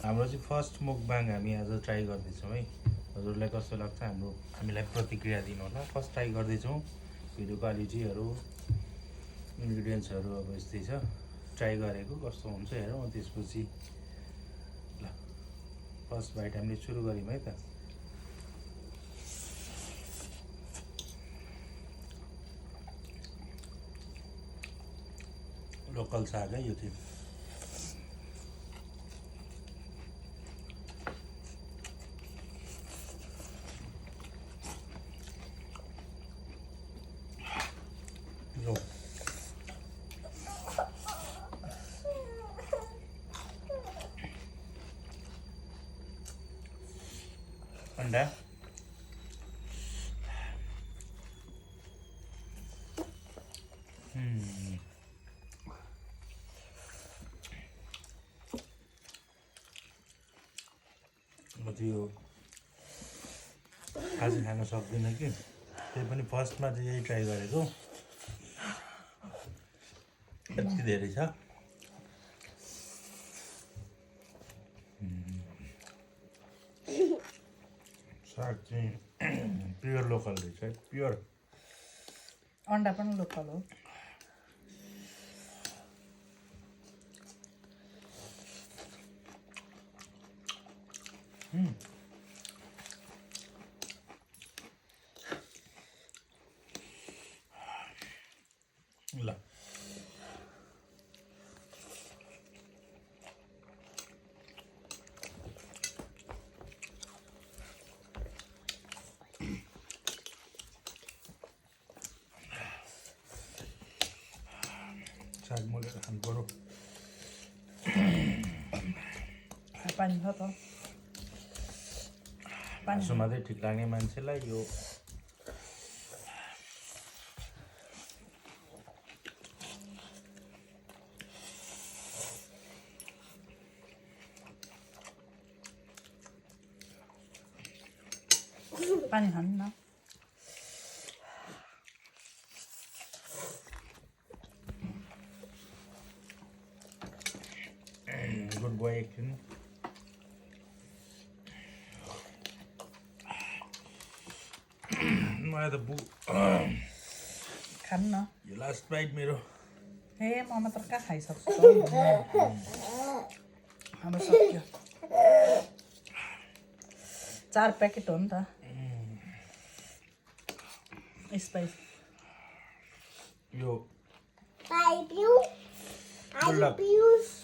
हाम्रो चाहिँ फर्स्ट मुकबाङ हामी आज ट्राई गर्दैछौँ है। हजुरलाई कस्तो लाग्छ हामीलाई प्रतिक्रिया दिनु होला। फर्स्ट ट्राई गर्दैछौँ। भिडियो क्वालिटीहरू इन्ग्रिडियन्ट्सहरू अब यस्तै छ। ट्राई गरेको कस्तो हुन्छ हेरौँ। त्यसपछि ल फर्स्ट बाइट हामीले सुरु गऱ्यौँ है त। लोकल साग है यो चाहिँ। यो अंडा म चाहिँ यो खासै खान सक्दिनँ कि त्यही पनि फर्स्टमा चाहिँ यही ट्राई गरेको। यति धेरै छ। साग चाहिँ प्योर लोकल रहेछ है। प्योर अन्डा पनि लोकल हो। ल साग मोलेर खानु पर्यो। पानी छ त। मासु मात्रै ठिक लाग्ने मान्छेलाई यो पानी खानु न। गुड बोय एकछिन। मलाई त खानु न। यो लास्ट बाइट मेरो। ए म मात्र कहाँ खाइसक्छु त। हाम्रो सक्यो। 4 प्याकेट हो नि त। स्पाइस यो I